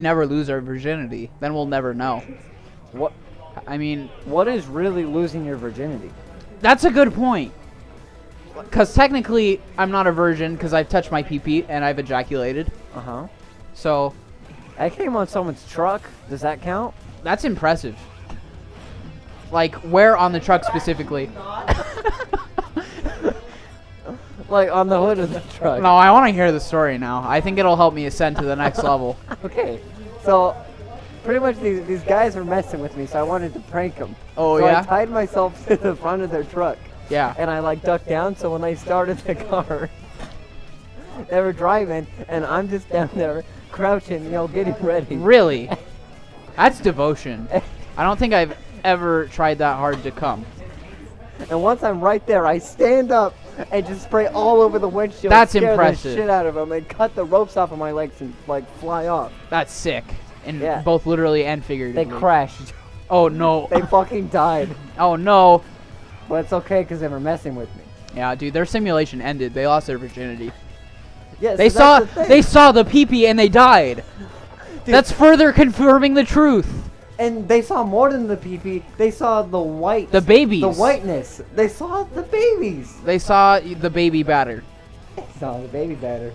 never lose our virginity, then we'll never know. What? I mean, What is really losing your virginity? that's a good point. Because technically, I'm not a virgin because I've touched my pee-pee and I've ejaculated. Uh-huh. So, I came on someone's truck. Does that count? that's impressive. Like, where on the truck specifically? Like on the hood of the truck. No, I want to hear the story now. I think it'll help me ascend to the next level. Okay. So, pretty much these guys were messing with me, so I wanted to prank them. Oh, so yeah? I tied myself to the front of their truck. Yeah. And I like ducked down, so when they started the car, they were driving, and I'm just down there crouching, getting ready. Really? That's devotion. I don't think I've ever tried that hard to come. And once I'm right there, I stand up and just spray all over the windshield. That's scare impressive. the shit out of them and cut the ropes off of my legs and like fly off. That's sick. And Yeah. both literally and They figuratively. crashed. Oh, no. They fucking died. Oh, no. But it's okay because they were messing with me. Yeah, dude, their simulation ended. They lost their virginity. Yeah, They so saw that's the thing. they saw the pee-pee and they died. Dude. That's further confirming the truth. And they saw more than the pee-pee. They saw the white. The babies. The whiteness. They saw the babies. They saw the baby batter. They saw the baby batter.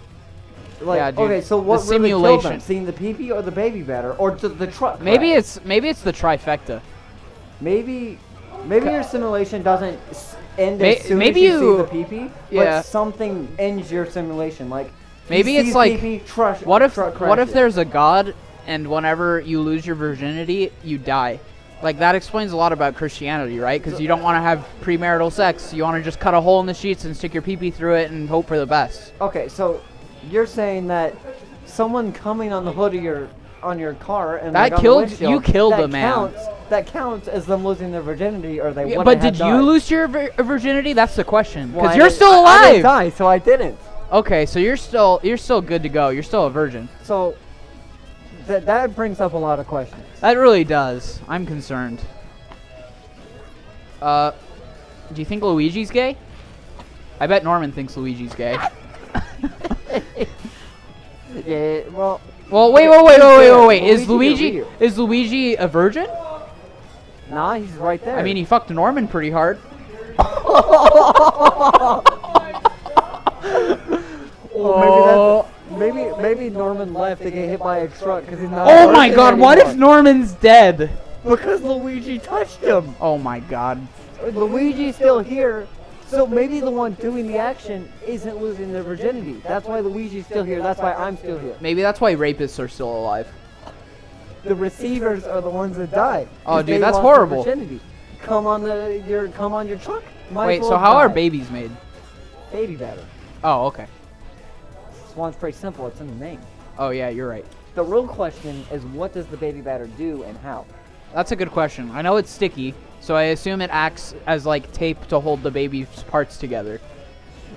Like, Yeah, dude. okay, so The what really killed simulation. them? Seeing the pee-pee or the baby batter? Or the truck Maybe crash? it's the trifecta. Maybe your simulation doesn't end as soon maybe as you you- see the pee-pee, yeah. but something ends your simulation. Like Maybe he it's sees like, pee-pee, truck What if crashes. there's a god and whenever you lose your virginity, you die? Like, that explains a lot about Christianity, right? Because you don't want to have premarital sex. You want to just cut a hole in the sheets and stick your pee-pee through it and hope for the best. Okay, so you're saying that someone coming on the hood of your car and That like, on the killed- windshield, you killed that a man. That counts as them losing their virginity, or they Yeah, wouldn't but have did died. you lose your virginity? That's the question. Well, Because I you're didn't- still I alive. didn't die, so I didn't. Okay, so you're still good to go. You're still a virgin. So that brings up a lot of questions. That really does. I'm concerned. Do you think Luigi's gay? I bet Norman thinks Luigi's gay. Yeah, well. Well, wait. Is Luigi Luigi a virgin? Nah, he's right there. I mean, he fucked Norman pretty hard. Oh, maybe Norman left to get hit by a truck because he's not. Oh my working god, what if anymore. Norman's dead? Because Luigi touched him. Oh my god. Luigi's still here, so maybe the one doing the action isn't losing their virginity. That's why Luigi's still here. That's why I'm still here. Maybe that's why rapists are still alive. The receivers are the ones that die. Oh, 'cause dude, they that's lost their horrible. virginity. Come on your truck. Might Wait, as well so how are die. babies made? Baby batter. Oh, okay. This one's pretty simple. It's in the name. Oh yeah, you're right. The real question is, what does the baby batter do and how? That's a good question. I know it's sticky, so I assume it acts as like tape to hold the baby's parts together.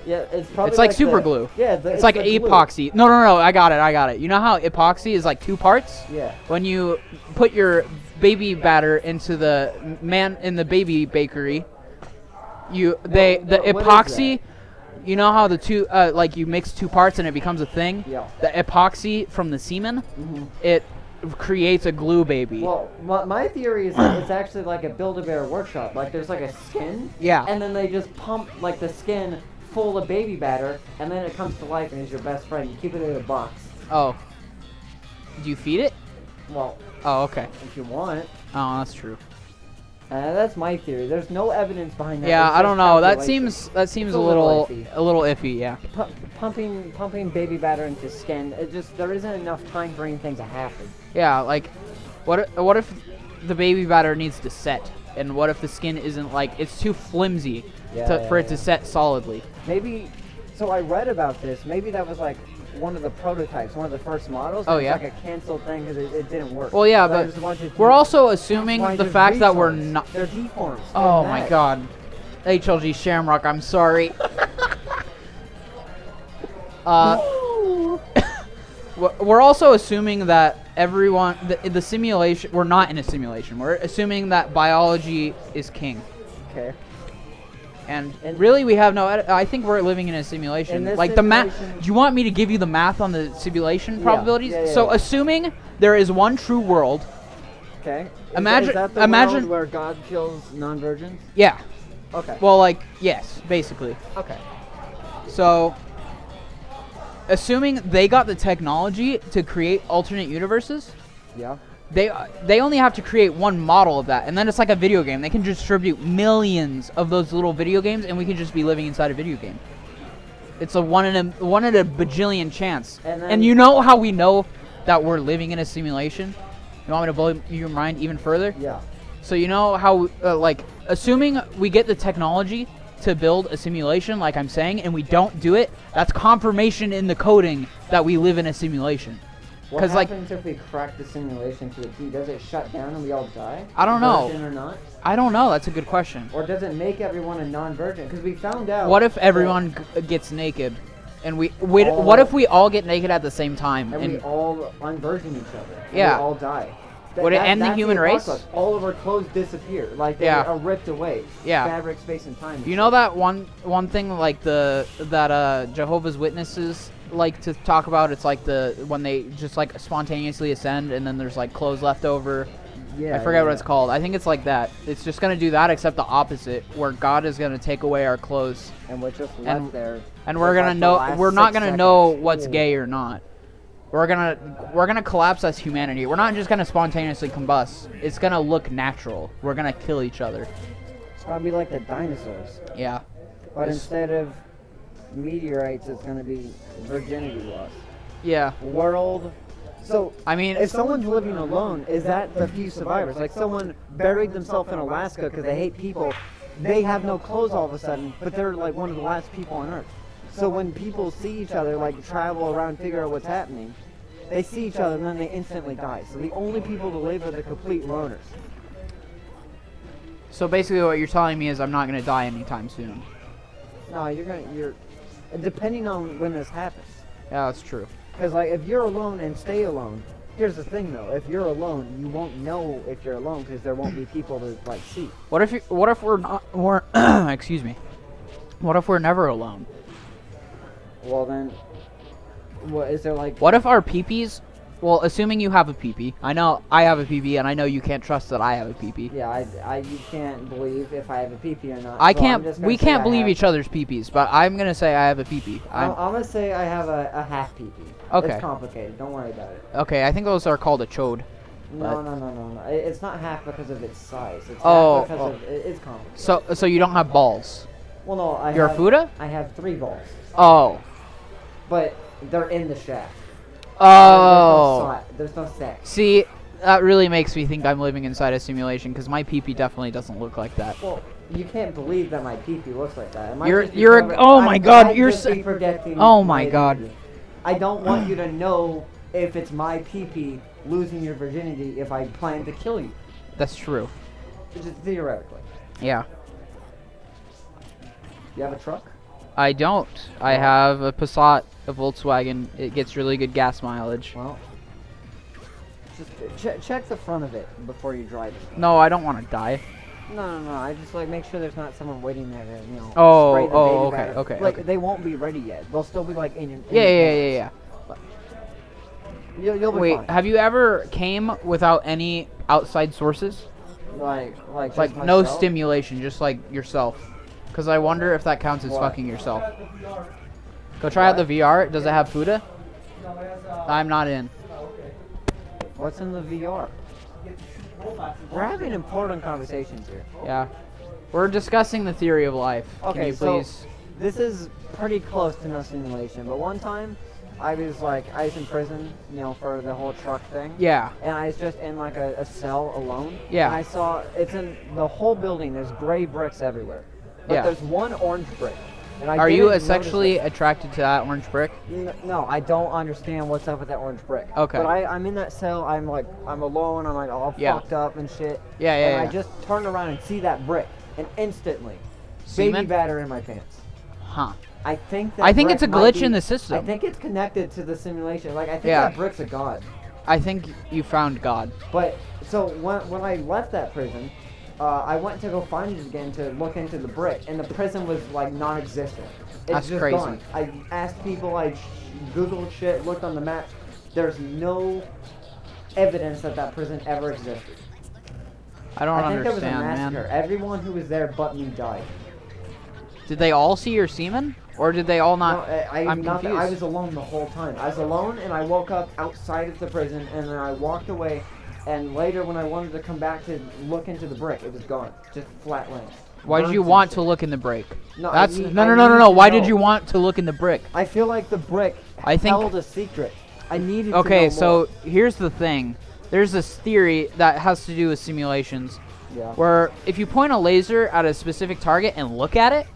Yeah, it's probably It's like the- super glue. Yeah, It's like the glue. epoxy. No, I got it. You know how epoxy is like two parts? Yeah. When you put your baby batter into the baby bakery, the what is epoxy. You know how the two like you mix two parts and it becomes a thing? Yeah. The epoxy from the semen, Mhm. it creates a glue baby. Well, my theory is that it's actually like a Build-A-Bear workshop. Like there's like a skin. Yeah. And then they just pump like the skin full of baby batter, and then it comes to life and is your best friend. You keep it in a box. Oh. Do you feed it? Well, Oh, okay. if you want. Oh, that's true. That's my theory. There's no evidence behind that. Yeah, It's I just don't know. That calculation. seems It's a little iffy. iffy. Yeah. Pumping baby batter into skin. There isn't enough time for anything to happen. Yeah, like, what if the baby batter needs to set, and what if the skin isn't like it's too flimsy for it to set solidly? Maybe. So I read about this. Maybe that was like one of the prototypes, one of the first models. Oh, and yeah? It's like a canceled thing because it didn't work. Well, yeah, So there's but a bunch of we're de- also assuming Why the there's fact that we're deforms. not. They're deforms. Oh They're my mad. God, HLG Shamrock, I'm sorry. We're also assuming that everyone, the simulation, we're not in a simulation. We're assuming that biology is king. Okay. And And- really, we have no. I think we're living in a simulation. In this Like the math. simulation- Do you want me to give you the math on the simulation Yeah, probabilities? yeah, So yeah. assuming there is one true world. Okay. Imagine- Is that the imagine- world where God kills non-virgins? Yeah. Okay. Well, like, yes, basically. Okay. So, assuming they got the technology to create alternate universes, Yeah. they only have to create one model of that, and then it's like a video game. They can distribute millions of those little video games, and we can just be living inside a video game. It's a one in a bajillion chance. And then- And you know how we know that we're living in a simulation? You want me to blow your mind even further? Yeah. So you know how, like, assuming we get the technology to build a simulation, like I'm saying, and we don't do it, that's confirmation in the coding that we live in a simulation. What 'Cause, like- happens if we crack the simulation to a T? Does it shut down and we all die? I don't know. Virgin or not? I don't know. That's a good question. Or does it make everyone a non-virgin? Because we found out. What if that- everyone gets naked, and we All- what if we all get naked at the same time? and we all unvirgin each other? And Yeah. We all die. Would it end the that's human race? apocalypse. All of our clothes disappear. Like they Yeah. are ripped away. Yeah. Fabric, space, and time. and You know shit. that one thing like that Jehovah's Witnesses like to talk about? It's like when they just like spontaneously ascend, and then there's like clothes left over. Yeah. I forget what yeah. it's called. I think it's like that. It's just gonna do that, except the opposite, where God is gonna take away our clothes, And we're just left And- there. and for, we're gonna like, the know. last We're not 6 gonna seconds. know what's Ooh. gay or not. We're gonna collapse as humanity. We're not just gonna spontaneously combust. It's gonna look natural. We're gonna kill each other. It's gonna be like the dinosaurs, Yeah. but It's- instead of meteorites, it's gonna be virginity loss. Yeah. World. So I mean, if someone's living alone, is that the few survivors? Like someone buried themselves in Alaska because they hate people. They have no clothes all of a sudden, but they're like one of the last people on Earth. So when people see each other, like travel around, figure out what's happening, they see each other and then they instantly die. So the only people to live are the complete loners. so basically, what you're telling me is I'm not gonna die anytime soon. No, you're depending on when this happens. Yeah, that's true. Because like if you're alone and stay alone, here's the thing though: if you're alone, you won't know if you're alone because there won't be people to like see. What if we're not? Excuse me. What if we're never alone? Well then, what is there like? What if our peepees? Well, assuming you have a peepee, I know I have a peepee, and I know you can't trust that I have a peepee. Yeah, you can't believe if I have a pee-pee or not. I so I'm can't. just gonna We say can't I believe have- each other's peepees, but I'm gonna say I have a peepee. I'm gonna say I have a half pee-pee. Okay. It's complicated. Don't worry about it. Okay, I think those are called a chode. No. It's not half because of its size. It's Oh, half because oh. of it's complicated. So you don't have balls. Well, no, You're a Fuda? I have 3 balls, Oh. but they're in the shaft. Oh. There's no sex. See, that really makes me think I'm living inside a simulation because my peepee definitely doesn't look like that. Well, you can't believe that my pee-pee looks like that. It might You're- just be you're a- clever- oh my I God, might you're just so- be projecting Oh my God. identity. I don't want you to know if it's my pee-pee losing your virginity if I plan to kill you. That's true. Just theoretically. Yeah. You have a truck? I don't. I have a Passat, a Volkswagen. It gets really good gas mileage. Well, just check the front of it before you drive it. No, I don't want to die. No. I just like make sure there's not someone waiting there to, Oh, spray the oh, baby okay, batter. okay, Like okay. they won't be ready yet. They'll still be like in your. Yeah. You'll be Wait, fine. have you ever came without any outside sources? Like Like just no myself? stimulation, just like yourself. Because I wonder if that counts as What? fucking yourself. Go try out the VR. Does it have Fuda? I'm not in. What's in the VR? We're having important conversations here. Yeah. We're discussing the theory of life. Can Okay, you so please? this is pretty close to no simulation, but one time I was in prison, for the whole truck thing. Yeah. And I was just in like a cell alone. Yeah. And I saw it's in the whole building. There's gray bricks everywhere, but Yeah. there's one orange brick. And I Are you didn't notice sexually it. attracted to that orange brick? No, I don't understand what's up with that orange brick. Okay. But I'm in that cell. I'm alone. I'm like all Yeah. fucked up and shit. Yeah, And yeah. I just turned around and see that brick, and instantly, Semen? baby batter in my pants. Huh. I think that I think brick it's a might glitch be- in the system. I think it's connected to the simulation. Like I think Yeah. that brick's a god. I think you found God. But so when I left that prison, I went to go find it again to look into the brick, and the prison was like non-existent. It's That's just crazy. gone. I asked people, I googled shit, looked on the map. There's no evidence that that prison ever existed. I don't I think there was a understand, massacre. man. Everyone who was there but me died. Did they all see your semen? Or did they all not? No, I'm not confused. I was alone the whole time. I was alone, and I woke up outside of the prison, and then I walked away. And later, when I wanted to come back to look into the brick, it was gone, just flat land. Why did you want to look in the brick? No, That's I need no. to Why know. did you want to look in the brick? I feel like the brick I think- held a secret. I needed Okay, to know more. so here's the thing. There's this theory that has to do with simulations, Yeah. where if you point a laser at a specific target and look at it,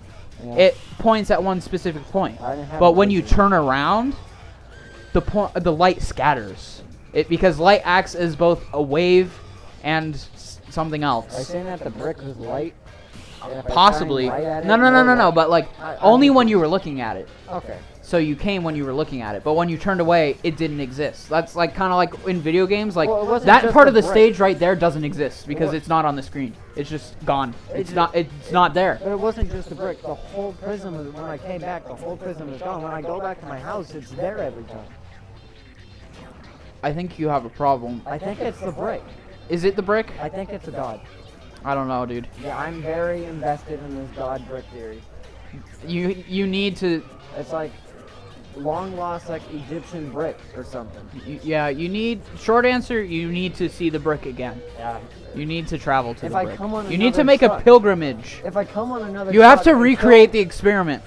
Yeah. it points at one specific point. I didn't have But a when you laser. turn around, the light scatters. Because light acts as both a wave and something Are you else. saying that the brick was light? And if I Possibly. shine light at it, No. more light- But like I only think when it's- you were looking at it. Okay. So you came when you were looking at it, but when you turned away, it didn't exist. That's like kind of like in video games, like Well, it wasn't that just part the of the brick. stage right there doesn't exist because What- it's not on the screen. It's just gone. It's ju- not. It's not there. But it wasn't just the brick. The whole prison was, when I came back, the whole prison was gone. When I go back to my house, it's there every time. I think you have a problem. I think it's the brick. Is it the brick? I think it's a god. I don't know, dude. Yeah, I'm very invested in this god brick theory. You need to. It's like long lost like Egyptian brick or something. Yeah, you need. Short answer: you need to see the brick again. Yeah. You need to travel to If the I brick. come on You need to another make a truck- pilgrimage. If I come on another You have truck to and recreate the kill- experiment.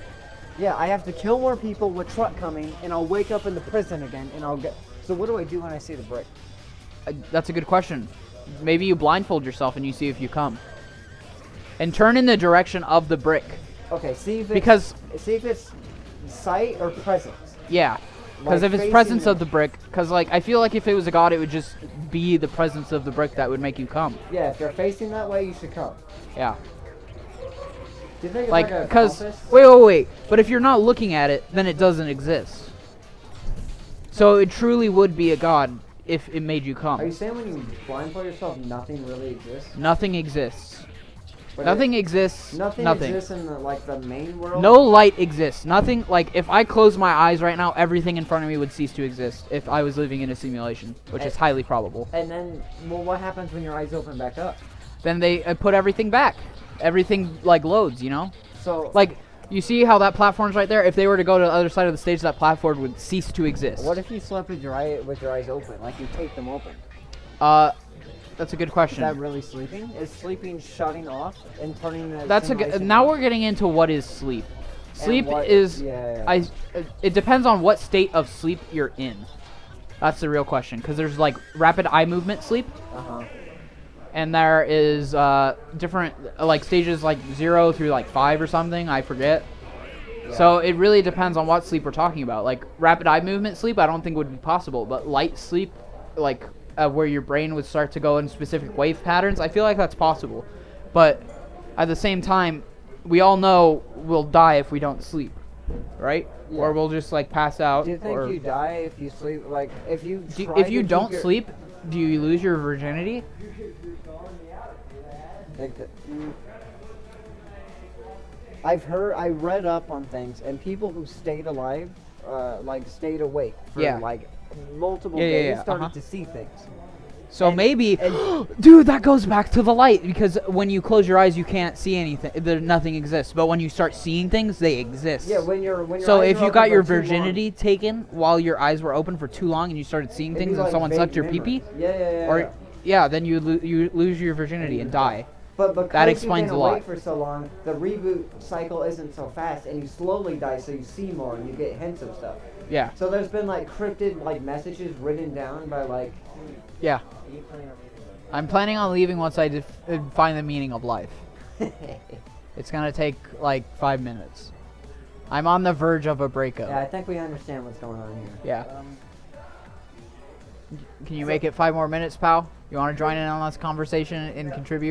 Yeah, I have to kill more people with truck coming, and I'll wake up in the prison again, and I'll get. So what do I do when I see the brick? That's a good question. Maybe you blindfold yourself and you see if you come. And turn in the direction of the brick. Okay, see if it's, Because- see if it's sight or presence. Yeah. Because Like if it's facing presence the- of the brick, because like I feel like if it was a god, it would just be the presence of the brick that would make you come. Yeah, if you're facing that way, you should come. Yeah. Do you think it's Like, a because compass? wait. But if you're not looking at it, then it doesn't exist. So it truly would be a god if it made you Are you come. saying when you blindfold yourself, nothing really exists? Nothing exists. But Nothing exists. Nothing exists in the like the main world. No light exists. Nothing, like, if I close my eyes right now, everything in front of me would cease to exist if I was living in a simulation, which is highly probable. And then, well, what happens when your eyes open back up? Then they put everything back. Everything, like, loads, you know? So, Like, you see how that platform's right there? If they were to go to the other side of the stage, that platform would cease to exist. what if you slept with your eyes open, like you tape them open? That's a good Is question. that really sleeping? Is sleeping shutting off and turning the That's a simulation good. Now off? we're getting into what is sleep. Sleep what- is. yeah. It depends on what state of sleep you're in. That's the real question. Because there's like rapid eye movement sleep, Uh-huh. and there is different like stages like 0 through like 5 or something. I forget. So it really depends on what sleep we're talking about. Like rapid eye movement sleep, I don't think would be possible. But light sleep, like where your brain would start to go in specific wave patterns, I feel like that's possible. But at the same time, we all know we'll die if we don't sleep, right? Yeah. Or we'll just like pass out. Do you think or you die if you sleep? Like, if you try if you to keep don't your- sleep, do you lose your virginity? Like I read up on things, and people who stayed alive, like stayed awake for Yeah. like multiple Yeah, yeah, days, yeah, started uh-huh. to see things. So And- maybe, and- dude, that goes back to the light, because when you close your eyes, you can't see anything. Nothing exists. But when you start seeing things, they exist. Yeah, when your So eyes if are you open got for your too long, virginity taken while your eyes were open for too long and you started seeing it'd be things and like someone vague sucked your memories. pee-pee, Yeah. or yeah, then you lose your virginity and die. But because that explains you've been a lot. awake for so long, the reboot cycle isn't so fast, and you slowly die, so you see more and you get hints of stuff. Yeah, So there's been like cryptid like messages written down by like. yeah. I'm planning on leaving once I find the meaning of life. It's gonna take like 5 minutes. I'm on the verge of a breakup. Yeah, I think we understand what's going on here. Yeah. Can you make it 5 more minutes, pal? You want to join in on this conversation and contribute?